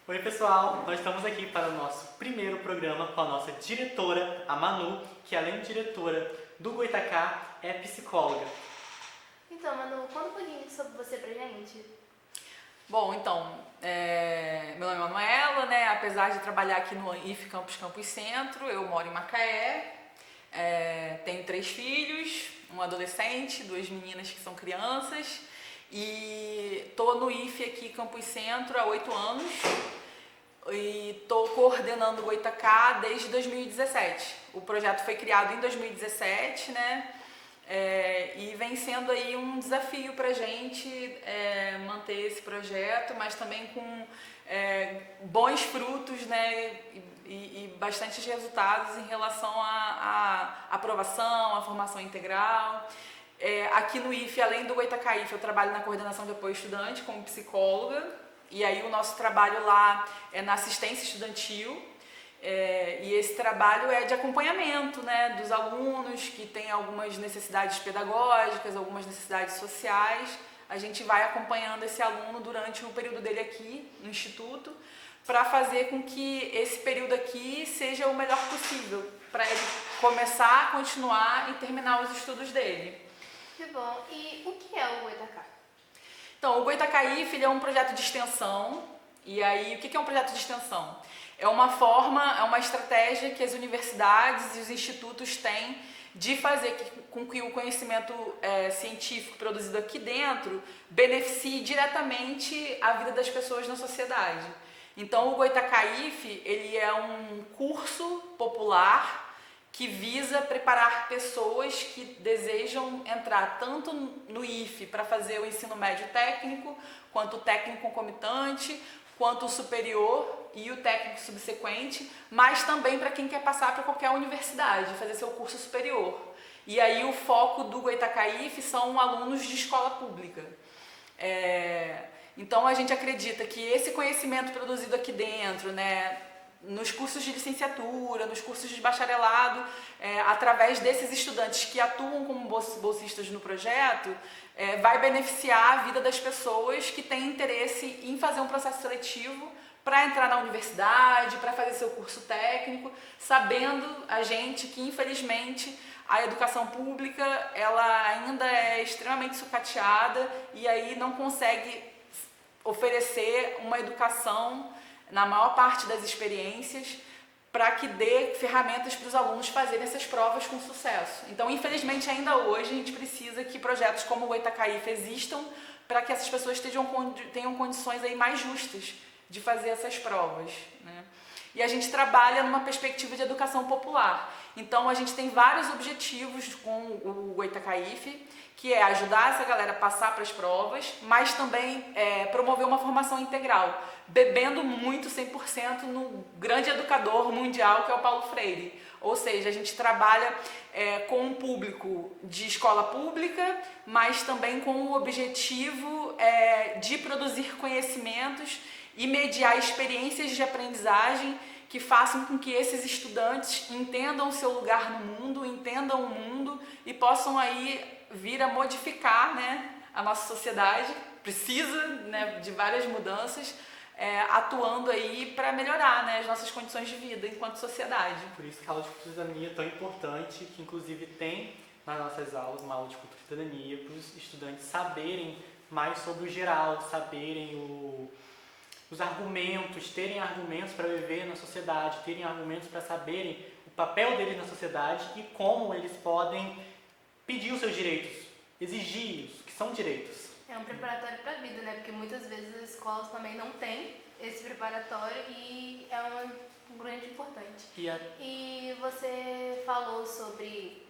Oi pessoal, nós estamos aqui para o nosso primeiro programa com a nossa diretora, a Manu, que além de diretora do Goitacá, é psicóloga. Então, Manu, conta um pouquinho sobre você pra gente. Bom, então, meu nome é Manuela, né? Apesar de trabalhar aqui no Campus Centro, eu moro em Macaé, tenho 3 filhos, um adolescente, 2 meninas que são crianças e tô no IF aqui Campus Centro há 8 anos e tô coordenando o Goitacá desde 2017. O projeto foi criado em 2017, né? E vem sendo aí um desafio para a gente manter esse projeto, mas também com bons frutos, né, e bastantes resultados em relação à aprovação, à formação integral. Aqui no IF, além do Goitacá IF, eu trabalho na coordenação de apoio estudante como psicóloga, e aí o nosso trabalho lá é na assistência estudantil. E esse trabalho é de acompanhamento, né, dos alunos que têm algumas necessidades pedagógicas, algumas necessidades sociais. A gente vai acompanhando esse aluno durante o período dele aqui no Instituto para fazer com que esse período aqui seja o melhor possível, para ele começar, continuar e terminar os estudos dele. Que bom. E o que é o Goitacá? Então, o Goitacá IF é um projeto de extensão. E aí, o que é um projeto de extensão? É uma estratégia que as universidades e os institutos têm de fazer com que o conhecimento científico produzido aqui dentro beneficie diretamente a vida das pessoas na sociedade. Então, o Goitacá IF, ele é um curso popular que visa preparar pessoas que desejam entrar tanto no IF para fazer o ensino médio técnico, quanto o técnico concomitante, quanto o superior e o técnico subsequente, mas também para quem quer passar para qualquer universidade, fazer seu curso superior. E aí o foco do Goitacá IF são alunos de escola pública. Então a gente acredita que esse conhecimento produzido aqui dentro, né, nos cursos de licenciatura, nos cursos de bacharelado, através desses estudantes que atuam como bolsistas no projeto, vai beneficiar a vida das pessoas que têm interesse em fazer um processo seletivo para entrar na universidade, para fazer seu curso técnico, sabendo a gente que, infelizmente, a educação pública ela ainda é extremamente sucateada e aí não consegue oferecer uma educação na maior parte das experiências, para que dê ferramentas para os alunos fazerem essas provas com sucesso. Então, infelizmente, ainda hoje, a gente precisa que projetos como o Goitacá IF existam para que essas pessoas tenham condições aí mais justas de fazer essas provas, né? E a gente trabalha numa perspectiva de educação popular. Então, a gente tem vários objetivos com o Goitacá IF, que é ajudar essa galera a passar para as provas, mas também promover uma formação integral, bebendo muito 100% no grande educador mundial que é o Paulo Freire. Ou seja, a gente trabalha com um público de escola pública, mas também com o objetivo de produzir conhecimentos e mediar experiências de aprendizagem que façam com que esses estudantes entendam o seu lugar no mundo, entendam o mundo e possam aí vir a modificar, né, a nossa sociedade. Precisa, né, de várias mudanças, atuando aí para melhorar, né, as nossas condições de vida enquanto sociedade. Por isso que a aula de cultura e cidadania é tão importante, que inclusive tem nas nossas aulas uma aula de cultura e cidadania para os estudantes saberem mais sobre o geral, saberem os argumentos, terem argumentos para viver na sociedade, terem argumentos para saberem o papel deles na sociedade e como eles podem pedir os seus direitos, exigir-os, que são direitos. É um preparatório para a vida, né? Porque muitas vezes as escolas também não têm esse preparatório e é um grande importante. E você falou sobre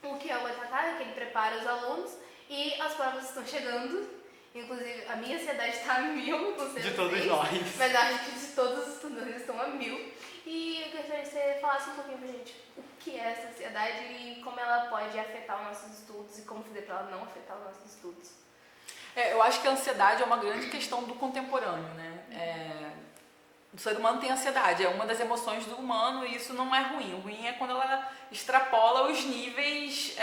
o que é o Goitacá, que ele prepara os alunos e as provas estão chegando. Inclusive, a minha ansiedade está a 1000 com vocês. De todos nós. Mas acho que de todos os estudantes estão a 1000. E eu gostaria que você falasse um pouquinho pra gente o que é essa ansiedade e como ela pode afetar os nossos estudos e como fazer para ela não afetar os nossos estudos. Eu acho que a ansiedade é uma grande questão do contemporâneo, né? O ser humano tem ansiedade, é uma das emoções do humano e isso não é ruim. O ruim é quando ela extrapola os níveis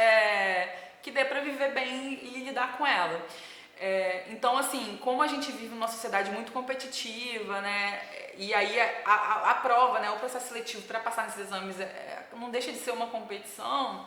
que dê para viver bem e lidar com ela. Então, assim, como a gente vive numa sociedade muito competitiva, né, E aí a prova, né, o processo seletivo para passar nesses exames não deixa de ser uma competição.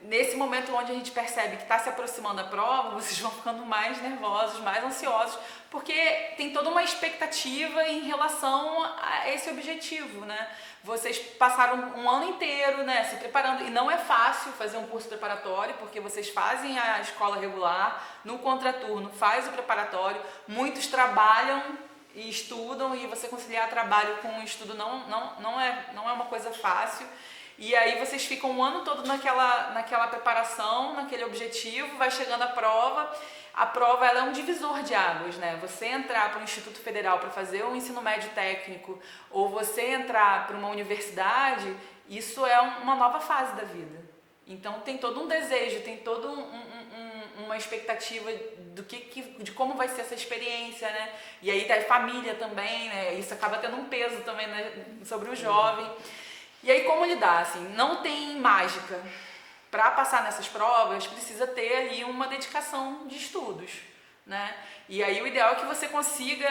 Nesse momento onde a gente percebe que está se aproximando a prova, vocês vão ficando mais nervosos, mais ansiosos, porque tem toda uma expectativa em relação a esse objetivo, né? Vocês passaram um ano inteiro, né, se preparando, e não é fácil fazer um curso preparatório, porque vocês fazem a escola regular, no contraturno faz o preparatório, muitos trabalham e estudam, e você conciliar trabalho com estudo não é uma coisa fácil. E aí vocês ficam um ano todo naquela preparação, naquele objetivo, vai chegando a prova ela é um divisor de águas, né? Você entrar para o Instituto Federal para fazer um ensino médio técnico, ou você entrar para uma universidade, isso é uma nova fase da vida. Então tem todo um desejo, tem toda uma expectativa de como vai ser essa experiência, né? E aí tem a família também, né? Isso acaba tendo um peso também, né, sobre o jovem. E aí como lidar, assim, não tem mágica. Para passar nessas provas, precisa ter ali uma dedicação de estudos, né? E aí o ideal é que você consiga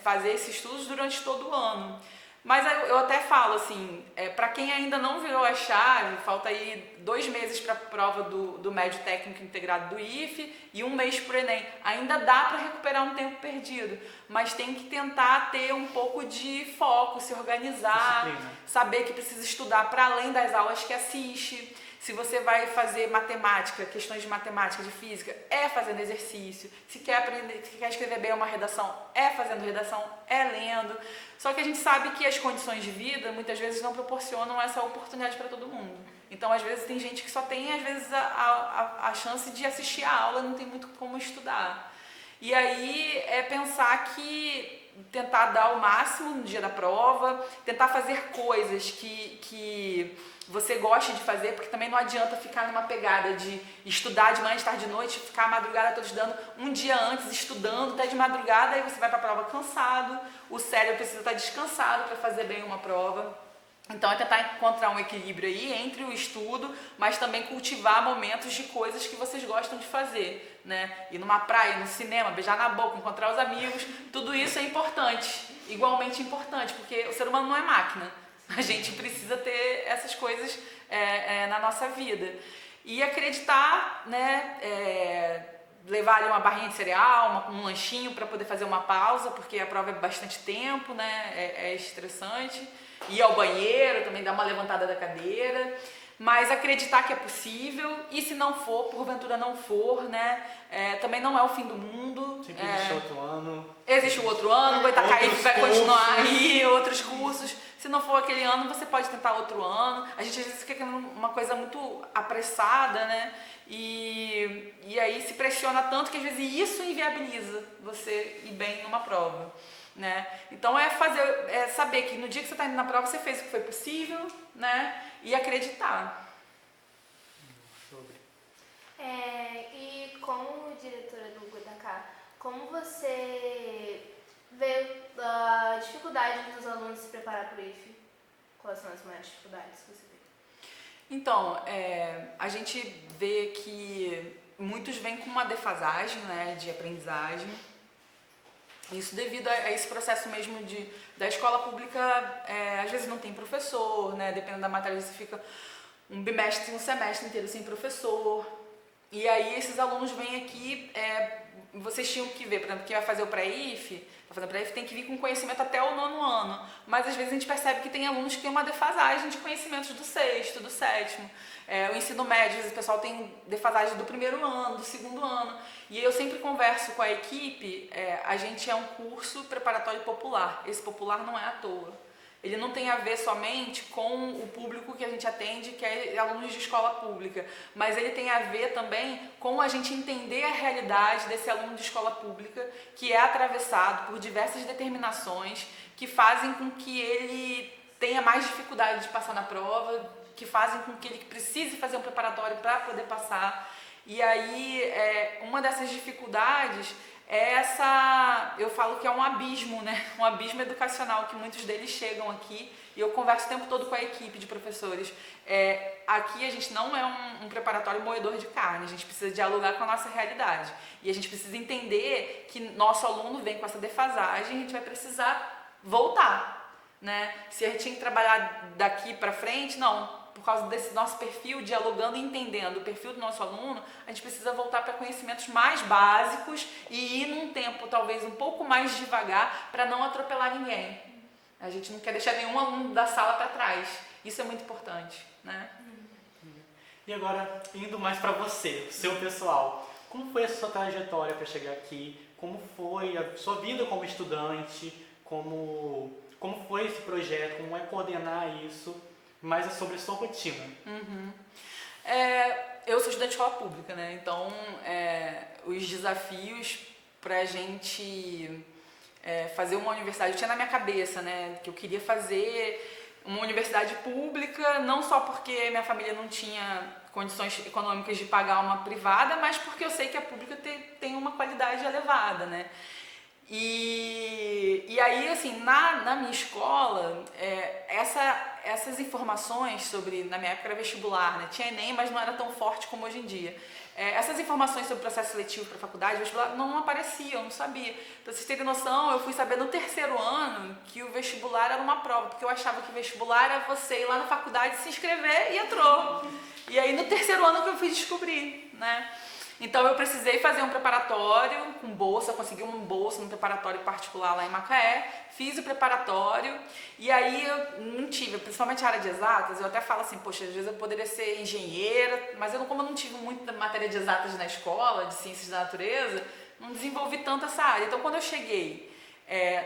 fazer esses estudos durante todo o ano. Mas eu até falo assim, para quem ainda não virou a chave, falta aí 2 meses para a prova do médio técnico integrado do IFE e 1 mês para o Enem. Ainda dá para recuperar um tempo perdido, mas tem que tentar ter um pouco de foco, se organizar, disciplina. Saber que precisa estudar para além das aulas que assiste. Se você vai fazer matemática, questões de matemática, de física, fazendo exercício. Se quer aprender, se quer escrever bem uma redação, fazendo redação, lendo. Só que a gente sabe que as condições de vida, muitas vezes, não proporcionam essa oportunidade para todo mundo. Então, às vezes, tem gente que só tem, às vezes, a chance de assistir a aula, não tem muito como estudar. E aí, pensar que tentar dar o máximo no dia da prova, tentar fazer coisas que você goste de fazer, porque também não adianta ficar numa pegada de estudar de manhã, de tarde, de noite, ficar a madrugada toda estudando, um dia antes estudando até de madrugada, aí você vai para a prova cansado, o cérebro precisa estar descansado para fazer bem uma prova. Então é tentar encontrar um equilíbrio aí entre o estudo, mas também cultivar momentos de coisas que vocês gostam de fazer, né? Ir numa praia, no cinema, beijar na boca, encontrar os amigos, tudo isso é importante, igualmente importante, porque o ser humano não é máquina. A gente precisa ter essas coisas na nossa vida. E acreditar, né? Levar ali uma barrinha de cereal, um lanchinho para poder fazer uma pausa, porque a prova é bastante tempo, né? É estressante. Ir ao banheiro, também dar uma levantada da cadeira. Mas acreditar que é possível, e se não for, porventura não for, né? Também não é o fim do mundo. Sempre existe outro ano. Existe o outro ano, vai estar caindo, vai continuar aí, outros cursos. Se não for aquele ano, você pode tentar outro ano. A gente às vezes fica querendo uma coisa muito apressada, né? E aí se pressiona tanto que às vezes isso inviabiliza você ir bem numa prova, né? Então saber que no dia que você está indo na prova, você fez o que foi possível, né? E acreditar. E como diretora do Guadacá, como você vê a dificuldade dos alunos se preparar para o IFE? Quais são as maiores dificuldades que você vê? Então, a gente vê que muitos vêm com uma defasagem, né, de aprendizagem. Isso devido a esse processo mesmo da escola pública, às vezes não tem professor, né, dependendo da matéria você fica um bimestre, um semestre inteiro sem professor. E aí esses alunos vêm aqui, vocês tinham que ver, por exemplo, quem vai fazer o pré-IFE, tem que vir com conhecimento até o 9º ano, mas às vezes a gente percebe que tem alunos que têm uma defasagem de conhecimentos do 6º, do 7º. O ensino médio, às vezes o pessoal tem defasagem do 1º ano, do 2º ano. E eu sempre converso com a equipe, a gente é um curso preparatório popular. Esse popular não é à toa. Ele não tem a ver somente com o público que a gente atende, que é alunos de escola pública, mas ele tem a ver também com a gente entender a realidade desse aluno de escola pública, que é atravessado por diversas determinações que fazem com que ele tenha mais dificuldade de passar na prova, que fazem com que ele precise fazer um preparatório para poder passar. E aí, uma dessas dificuldades eu falo que é um abismo, né? Um abismo educacional que muitos deles chegam aqui, e eu converso o tempo todo com a equipe de professores. Aqui a gente não é um preparatório moedor de carne, a gente precisa dialogar com a nossa realidade. E a gente precisa entender que nosso aluno vem com essa defasagem e a gente vai precisar voltar, né? Se a gente tinha que trabalhar daqui para frente, não. Por causa desse nosso perfil, dialogando e entendendo o perfil do nosso aluno, a gente precisa voltar para conhecimentos mais básicos e ir num tempo talvez um pouco mais devagar para não atropelar ninguém. A gente não quer deixar nenhum aluno da sala para trás. Isso é muito importante, né? E agora, indo mais para você, seu pessoal, como foi a sua trajetória para chegar aqui? Como foi a sua vida como estudante? Como foi esse projeto? Como é coordenar isso? Mais sobre a sua rotina. Eu sou estudante de escola pública, né? Então, os desafios para a gente fazer uma universidade, eu tinha na minha cabeça, né? Que eu queria fazer uma universidade pública, não só porque minha família não tinha condições econômicas de pagar uma privada, mas porque eu sei que a pública tem uma qualidade elevada, né? E aí, assim, na minha escola, essas informações sobre, na minha época era vestibular, né? Tinha Enem, mas não era tão forte como hoje em dia. Essas informações sobre o processo seletivo para faculdade, vestibular, não apareciam, eu não sabia. Para vocês terem noção, eu fui saber no terceiro ano que o vestibular era uma prova, porque eu achava que vestibular era você ir lá na faculdade, se inscrever e entrou. E aí no terceiro ano que eu fui descobrir, né? Então eu precisei fazer um preparatório com bolsa, consegui uma bolsa no preparatório particular lá em Macaé, fiz o preparatório e aí eu não tive, principalmente a área de exatas, eu até falo assim, poxa, às vezes eu poderia ser engenheira, mas como eu não tive muita matéria de exatas na escola, de ciências da natureza, não desenvolvi tanto essa área. Então quando eu cheguei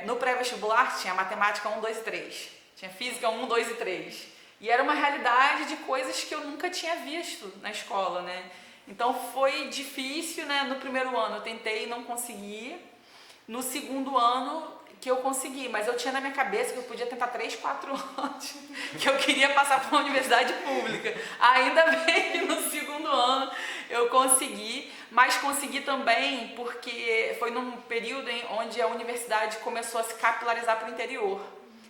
no pré-vestibular tinha matemática 1, 2 e 3, tinha física 1, 2 e 3 e era uma realidade de coisas que eu nunca tinha visto na escola, né? Então foi difícil, né? No primeiro ano eu tentei e não consegui. No segundo ano que eu consegui, mas eu tinha na minha cabeça que eu podia tentar 3, 4 anos, que eu queria passar para uma universidade pública. Ainda bem que no segundo ano eu consegui, mas consegui também porque foi num período onde a universidade começou a se capilarizar para o interior.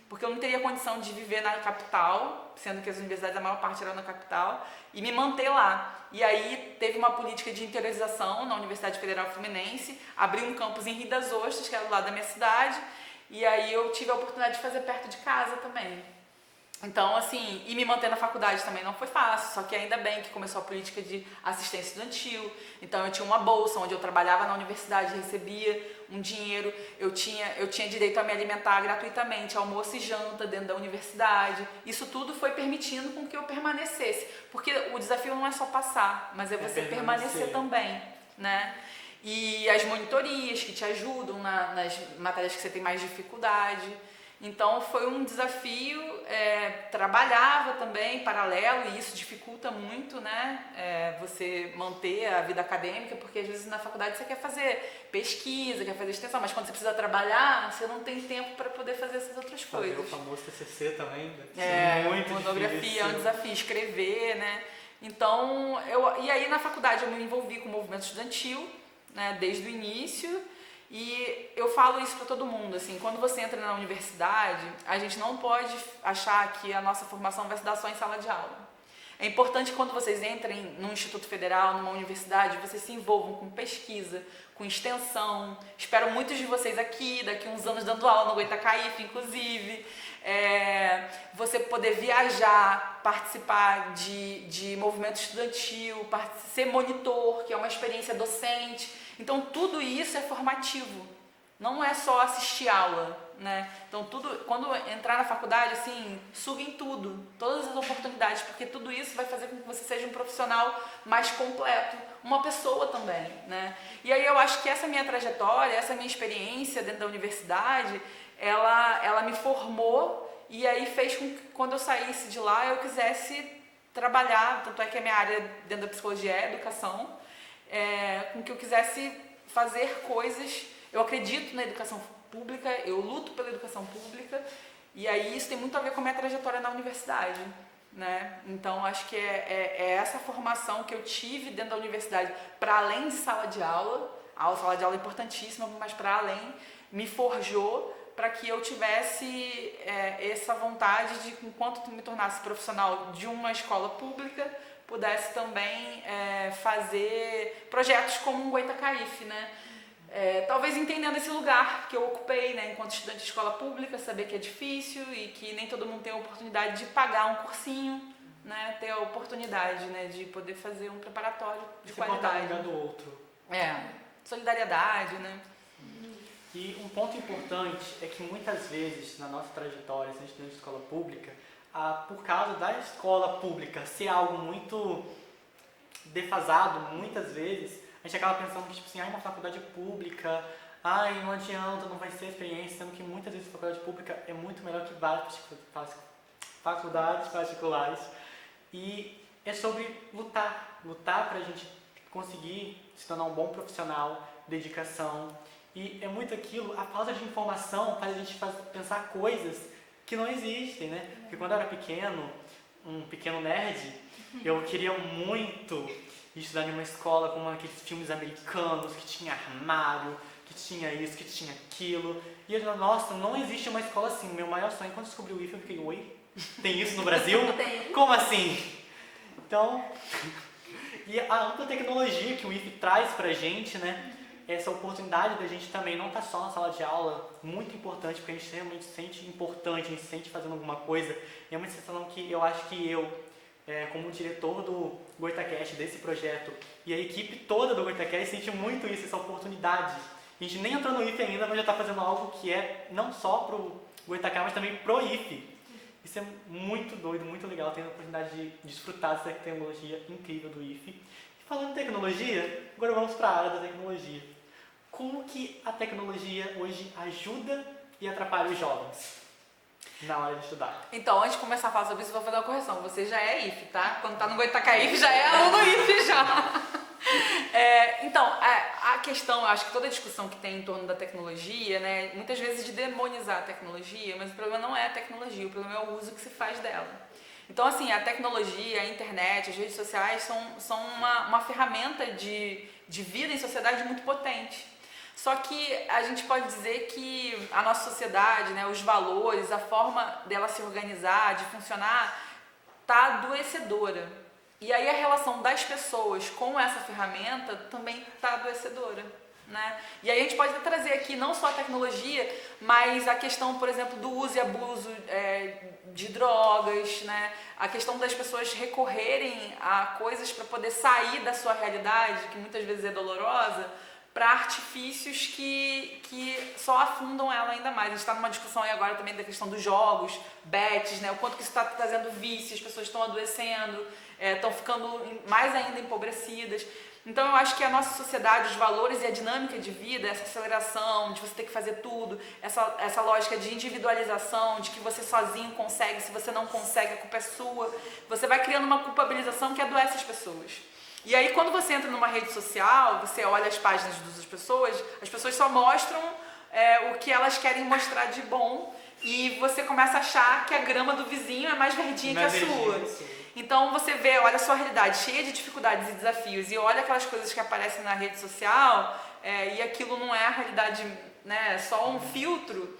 Porque eu não teria condição de viver na capital, sendo que as universidades, a maior parte eram na capital, e me manter lá. E aí teve uma política de interiorização na Universidade Federal Fluminense, abriu um campus em Rio das Ostras, que era do lado da minha cidade, e aí eu tive a oportunidade de fazer perto de casa também. Então, assim, e me manter na faculdade também não foi fácil, só que ainda bem que começou a política de assistência estudantil. Então, eu tinha uma bolsa onde eu trabalhava na universidade, recebia um dinheiro, eu tinha direito a me alimentar gratuitamente, almoço e janta dentro da universidade. Isso tudo foi permitindo com que eu permanecesse, porque o desafio não é só passar, mas é você permanecer também, né? E as monitorias que te ajudam nas matérias que você tem mais dificuldade. Então foi um desafio, trabalhava também em paralelo e isso dificulta muito, né? Você manter a vida acadêmica, porque às vezes na faculdade você quer fazer pesquisa, quer fazer extensão, mas quando você precisa trabalhar, você não tem tempo para poder fazer essas outras coisas. Fazer o famoso TCC também, muito monografia é um desafio, escrever, né? Então, e aí na faculdade eu me envolvi com o movimento estudantil, né? Desde o início. E eu falo isso para todo mundo, assim, quando você entra na universidade, a gente não pode achar que a nossa formação vai se dar só em sala de aula. É importante que quando vocês entrem num instituto federal, numa universidade, vocês se envolvam com pesquisa, com extensão. Espero muitos de vocês aqui, daqui uns anos dando aula no Goitacaífe, inclusive. Você poder viajar, participar de movimento estudantil, ser monitor, que é uma experiência docente. Então, tudo isso é formativo, não é só assistir aula, né? Então, quando entrar na faculdade, assim, suguem tudo, todas as oportunidades, porque tudo isso vai fazer com que você seja um profissional mais completo, uma pessoa também, né? E aí eu acho que essa minha trajetória, essa minha experiência dentro da universidade, ela me formou e aí fez com que quando eu saísse de lá eu quisesse trabalhar, tanto é que a minha área dentro da psicologia é educação, com que eu quisesse fazer coisas. Eu acredito na educação pública, eu luto pela educação pública e aí isso tem muito a ver com a minha trajetória na universidade, né? Então acho que é essa formação que eu tive dentro da universidade, para além de sala de aula, a sala de aula é importantíssima, mas para além, me forjou para que eu tivesse essa vontade de, enquanto me tornasse profissional de uma escola pública, pudesse também fazer projetos como o Goitacaife, né? Talvez entendendo esse lugar que eu ocupei, né, enquanto estudante de escola pública, saber que é difícil e que nem todo mundo tem a oportunidade de pagar um cursinho, né, ter a oportunidade, né, de poder fazer um preparatório de qualidade. Se do outro. Solidariedade, né? E um ponto importante é que muitas vezes na nossa trajetória, sendo estudante de escola pública, por causa da escola pública ser algo muito defasado, muitas vezes, a gente acaba pensando que, tipo assim, uma faculdade pública, não adianta, não vai ser experiência, sendo que muitas vezes a faculdade pública é muito melhor que várias faculdades particulares. E é sobre lutar para a gente conseguir se tornar um bom profissional, dedicação. E é muito aquilo, a falta de informação faz a gente pensar coisas que não existem, né? Porque quando eu era pequeno, um pequeno nerd, eu queria muito estudar em uma escola como aqueles filmes americanos, que tinha armário, que tinha isso, que tinha aquilo. E eu, nossa, não existe uma escola assim. Meu maior sonho, quando descobri o IFE, eu fiquei, oi? Tem isso no Brasil? Tem. Como assim? Então, e a ampla tecnologia que o IFE traz pra gente, né? Essa oportunidade da gente também não estar só na sala de aula, muito importante, porque a gente realmente se sente importante, a gente se sente fazendo alguma coisa. E é uma sensação que eu acho que eu, como diretor do Goitacast, desse projeto, e a equipe toda do Goitacast sente muito isso, essa oportunidade. A gente nem entrou no IFE ainda, mas já está fazendo algo que é não só pro Goitacast, mas também pro IFE. Isso é muito doido, muito legal, ter a oportunidade de desfrutar dessa tecnologia incrível do IFE. E falando em tecnologia, agora vamos para a área da tecnologia. Como que a tecnologia hoje ajuda e atrapalha os jovens na hora de estudar? Então, antes de começar a falar sobre isso, eu vou fazer uma correção. Você já é IFE, tá? Quando tá no Goitacaife, já é aluno IFE já. Então, a questão, eu acho que toda a discussão que tem em torno da tecnologia, né, muitas vezes de demonizar a tecnologia, mas o problema não é a tecnologia, o problema é o uso que se faz dela. Então, assim, a tecnologia, a internet, as redes sociais são uma ferramenta de vida em sociedade muito potente. Só que a gente pode dizer que a nossa sociedade, né, os valores, a forma dela se organizar, de funcionar, está adoecedora. E aí a relação das pessoas com essa ferramenta também está adoecedora, né? E aí a gente pode trazer aqui não só a tecnologia, mas a questão, por exemplo, do uso e abuso de drogas, né? A questão das pessoas recorrerem a coisas para poder sair da sua realidade, que muitas vezes é dolorosa, para artifícios que só afundam ela ainda mais. A gente está numa discussão aí agora também da questão dos jogos, bets, né? O quanto que isso está trazendo vício, as pessoas estão adoecendo, estão ficando mais ainda empobrecidas. Então eu acho que a nossa sociedade, os valores e a dinâmica de vida, essa aceleração de você ter que fazer tudo, essa lógica de individualização, de que você sozinho consegue, se você não consegue a culpa é sua, você vai criando uma culpabilização que adoece as pessoas. E aí quando você entra numa rede social, você olha as páginas das pessoas, as pessoas só mostram o que elas querem mostrar de bom e você começa a achar que a grama do vizinho é mais verdinha que a sua. Então você vê, olha a sua realidade cheia de dificuldades e desafios e olha aquelas coisas que aparecem na rede social e aquilo não é a realidade, né, só um filtro,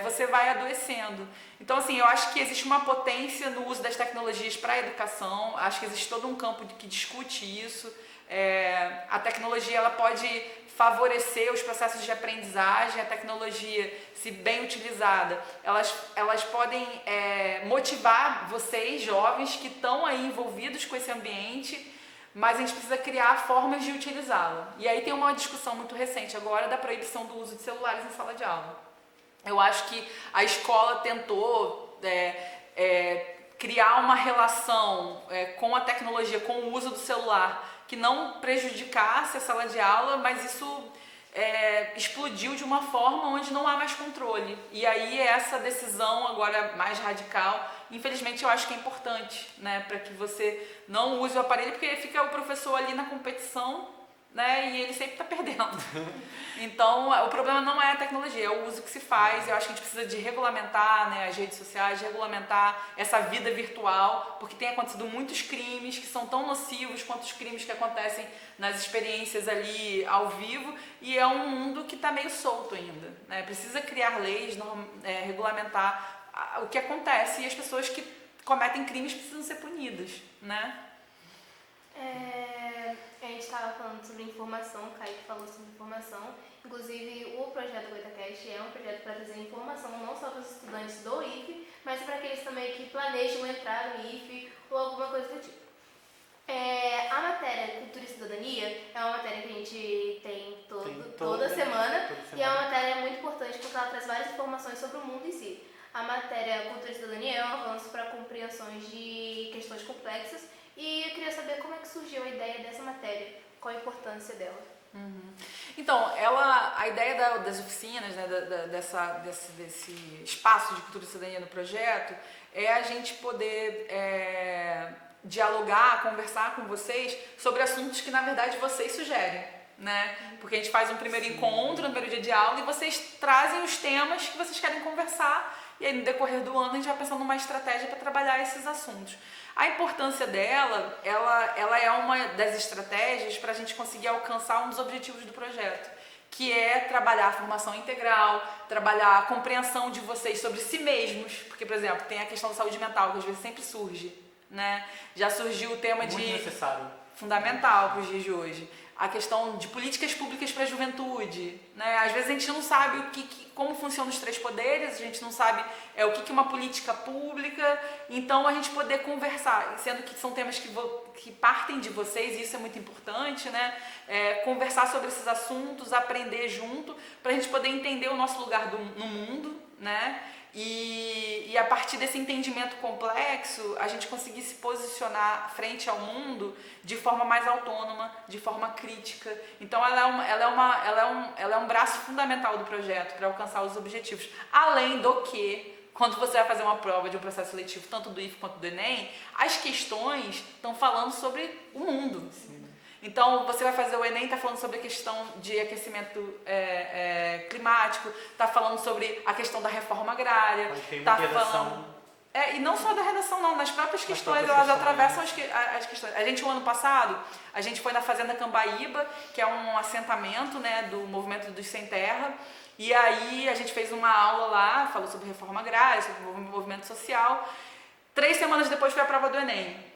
você vai adoecendo. Então, assim, eu acho que existe uma potência no uso das tecnologias para a educação, acho que existe todo um campo que discute isso. A tecnologia ela pode favorecer os processos de aprendizagem, a tecnologia, se bem utilizada, elas podem motivar vocês, jovens, que estão aí envolvidos com esse ambiente, mas a gente precisa criar formas de utilizá-la. E aí tem uma discussão muito recente agora da proibição do uso de celulares em sala de aula. Eu acho que a escola tentou criar uma relação com a tecnologia, com o uso do celular, que não prejudicasse a sala de aula, mas isso explodiu de uma forma onde não há mais controle. E aí essa decisão agora mais radical, infelizmente eu acho que é importante, né, para que você não use o aparelho, porque fica o professor ali na competição, né? E ele sempre está perdendo. Então, o problema não é a tecnologia, é o uso que se faz. Eu acho que a gente precisa de regulamentar, né, as redes sociais, de regulamentar essa vida virtual, porque tem acontecido muitos crimes que são tão nocivos quanto os crimes que acontecem nas experiências ali ao vivo, e é um mundo que está meio solto ainda, né? Precisa criar leis, regulamentar o que acontece, e as pessoas que cometem crimes precisam ser punidas, né? A gente estava falando sobre informação, o Kaique falou sobre informação. Inclusive, o projeto GoitaCast é um projeto para trazer informação não só para os estudantes do IFE, mas para aqueles também que planejam entrar no IFE ou alguma coisa do tipo. A matéria Cultura e Cidadania é uma matéria que a gente tem toda semana, e é uma matéria muito importante porque ela traz várias informações sobre o mundo em si. A matéria Cultura e Cidadania é um avanço para compreensões de questões complexas, e eu queria saber como é que surgiu a ideia dessa matéria, qual a importância dela. Então, a ideia das oficinas, né, desse espaço de cultura e cidadania no projeto, é a gente poder dialogar, conversar com vocês sobre assuntos que, na verdade, vocês sugerem, né? Porque a gente faz um primeiro encontro, no primeiro dia de aula, e vocês trazem os temas que vocês querem conversar, e aí no decorrer do ano a gente vai pensando numa estratégia para trabalhar esses assuntos. A importância dela, ela é uma das estratégias para a gente conseguir alcançar um dos objetivos do projeto, que é trabalhar a formação integral, trabalhar a compreensão de vocês sobre si mesmos, porque, por exemplo, tem a questão da saúde mental, que às vezes sempre surge, né? Já surgiu o tema muito necessário. Fundamental para os dias de hoje. A questão de políticas públicas para a juventude, né? Às vezes a gente não sabe como funcionam os três poderes, a gente não sabe o que é uma política pública, então a gente poder conversar, sendo que são temas que partem de vocês, e isso é muito importante, né? Conversar sobre esses assuntos, aprender junto, para a gente poder entender o nosso lugar no mundo, né? E a partir desse entendimento complexo, a gente conseguir se posicionar frente ao mundo de forma mais autônoma, de forma crítica. Então ela é um braço fundamental do projeto para alcançar os objetivos. Além do que, quando você vai fazer uma prova de um processo seletivo, tanto do IFE quanto do Enem, as questões estão falando sobre o mundo. Sim. Então, você vai fazer o Enem, está falando sobre a questão de aquecimento climático, está falando sobre a questão da reforma agrária, está falando... e não só da redação, não, nas próprias questões, elas atravessam as questões. A gente, o ano passado, a gente foi na Fazenda Cambaíba, que é um assentamento, né, do movimento dos Sem Terra, e aí a gente fez uma aula lá, falou sobre reforma agrária, sobre o movimento social. 3 semanas depois foi a prova do Enem.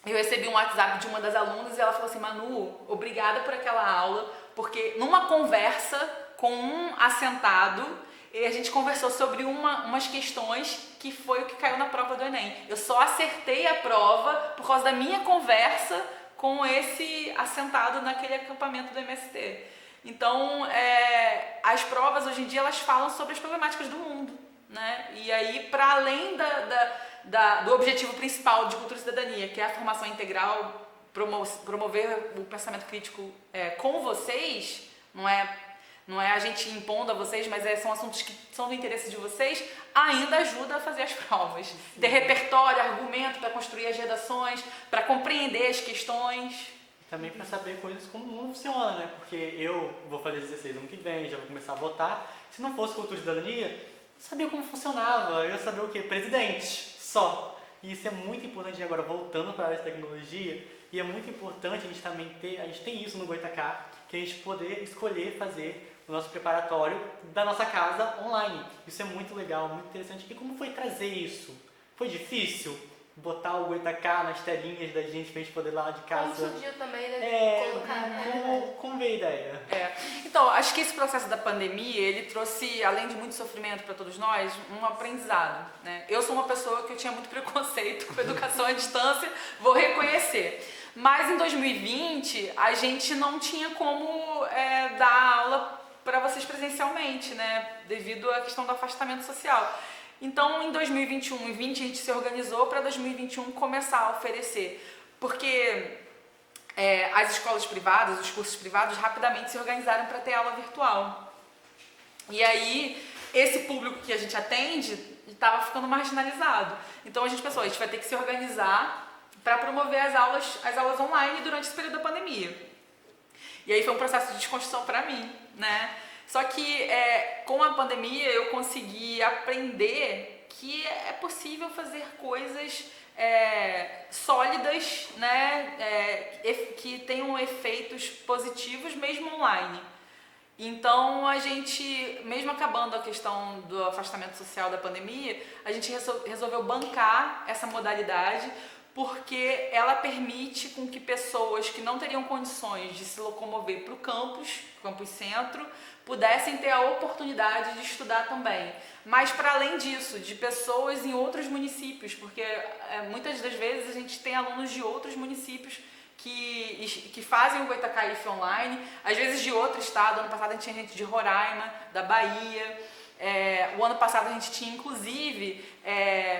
Eu recebi um WhatsApp de uma das alunas e ela falou assim: Manu, obrigada por aquela aula, porque numa conversa com um assentado, a gente conversou sobre umas questões que foi o que caiu na prova do Enem. Eu só acertei a prova por causa da minha conversa com esse assentado naquele acampamento do MST. Então, as provas hoje em dia elas falam sobre as problemáticas do mundo, né? E aí, para além do objetivo principal de Cultura e Cidadania, que é a formação integral, promover o pensamento crítico com vocês, não é a gente impondo a vocês, mas são assuntos que são do interesse de vocês, ainda ajuda a fazer as provas. Sim. Ter repertório, argumento para construir as redações, para compreender as questões. Também para saber coisas como o mundo funciona, né? Porque eu vou fazer 16 ano que vem, já vou começar a votar. Se não fosse Cultura e Cidadania, eu sabia como funcionava, eu sabia o quê? Presidente, só. E isso é muito importante agora, voltando para a área de tecnologia, e é muito importante a gente também a gente tem isso no Goitacá, que a gente poder escolher fazer o nosso preparatório da nossa casa online. Isso é muito legal, muito interessante. E como foi trazer isso? Foi difícil? Botar o Goitacá nas telinhas da gente pra gente poder lá de casa. Como surgiu também, colocar, como veio a ideia? Então, acho que esse processo da pandemia, ele trouxe, além de muito sofrimento para todos nós, um aprendizado, né? Eu sou uma pessoa que eu tinha muito preconceito com educação à distância, vou reconhecer. Mas em 2020, a gente não tinha como dar aula para vocês presencialmente, né? Devido à questão do afastamento social. Então, em 2021 e 2020, a gente se organizou para 2021 começar a oferecer. Porque as escolas privadas, os cursos privados, rapidamente se organizaram para ter aula virtual. E aí, esse público que a gente atende estava ficando marginalizado. Então, a gente pensou, a gente vai ter que se organizar para promover as aulas online durante esse período da pandemia. E aí foi um processo de desconstrução para mim, né? Só que com a pandemia eu consegui aprender que é possível fazer coisas sólidas, né? Que tenham efeitos positivos mesmo online. Então a gente, mesmo acabando a questão do afastamento social da pandemia, a gente resolveu bancar essa modalidade porque ela permite com que pessoas que não teriam condições de se locomover para o campus centro, pudessem ter a oportunidade de estudar também. Mas para além disso, de pessoas em outros municípios, porque muitas das vezes a gente tem alunos de outros municípios que fazem o Goitacaife online, às vezes de outro estado. Ano passado a gente tinha gente de Roraima, da Bahia. O ano passado a gente tinha inclusive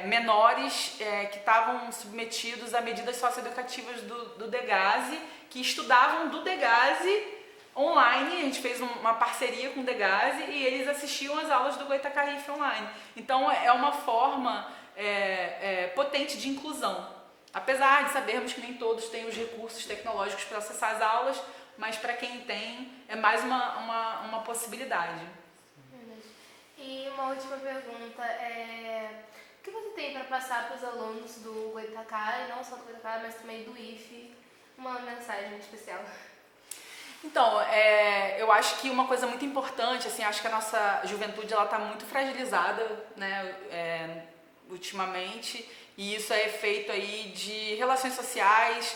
menores que estavam submetidos a medidas socioeducativas do Degase, que estudavam do Degase online. A gente fez uma parceria com o Degase e eles assistiam às aulas do Goitacaife online. Então é uma forma potente de inclusão. Apesar de sabermos que nem todos têm os recursos tecnológicos para acessar as aulas, mas para quem tem, é mais uma possibilidade. E uma última pergunta, o que você tem para passar para os alunos do Goitacá, e não só do Goitacá, mas também do IFE, uma mensagem especial? Então, eu acho que uma coisa muito importante, assim, acho que a nossa juventude ela está muito fragilizada, né, ultimamente, e isso é efeito aí de relações sociais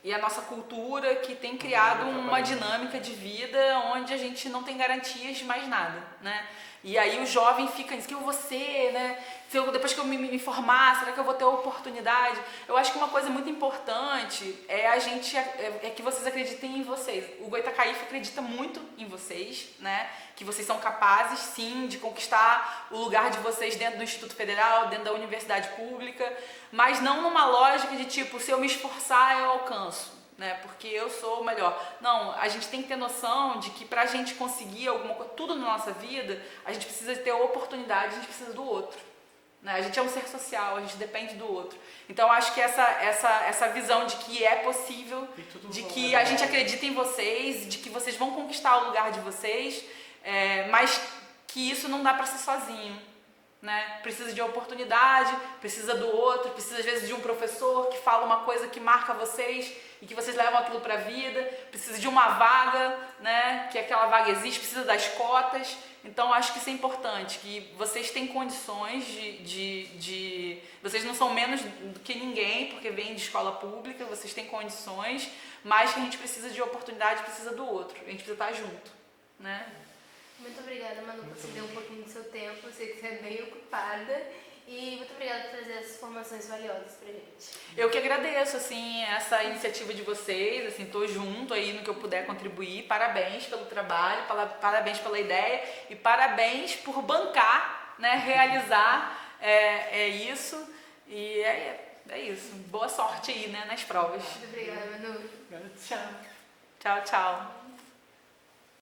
e a nossa cultura, que tem criado uma dinâmica de vida onde a gente não tem garantias de mais nada, né? E aí o jovem fica, diz que eu vou ser, né? Depois que eu me formar, será que eu vou ter oportunidade? Eu acho que uma coisa muito importante é que vocês acreditem em vocês. O Goitacaife acredita muito em vocês, né? Que vocês são capazes, sim, de conquistar o lugar de vocês dentro do Instituto Federal, dentro da universidade pública, mas não numa lógica de tipo, se eu me esforçar, eu alcanço, né? Porque eu sou o melhor. Não, a gente tem que ter noção de que pra gente conseguir alguma coisa, tudo na nossa vida, a gente precisa ter oportunidade, a gente precisa do outro, né? A gente é um ser social, a gente depende do outro. Então acho que essa visão de que é possível, de que a gente acredita em vocês, de que vocês vão conquistar o lugar de vocês, mas que isso não dá pra ser sozinho, né? Precisa de oportunidade, precisa do outro, precisa às vezes de um professor que fala uma coisa que marca vocês e que vocês levam aquilo para a vida, precisa de uma vaga, né? Que aquela vaga existe, precisa das cotas. Então acho que isso é importante, que vocês têm condições vocês não são menos do que ninguém porque vêm de escola pública, vocês têm condições, mas que a gente precisa de oportunidade, precisa do outro, a gente precisa estar junto, né? Muito obrigada, Manu, por ceder um pouquinho do seu tempo. Eu sei que você é bem ocupada. E muito obrigada por trazer essas informações valiosas pra gente. Eu que agradeço, assim, essa iniciativa de vocês, assim, tô junto aí no que eu puder contribuir. Parabéns pelo trabalho, parabéns pela ideia e parabéns por bancar, né, realizar isso. E é isso. Boa sorte aí, né, nas provas. Muito obrigada, Manu. Tchau. Tchau, tchau.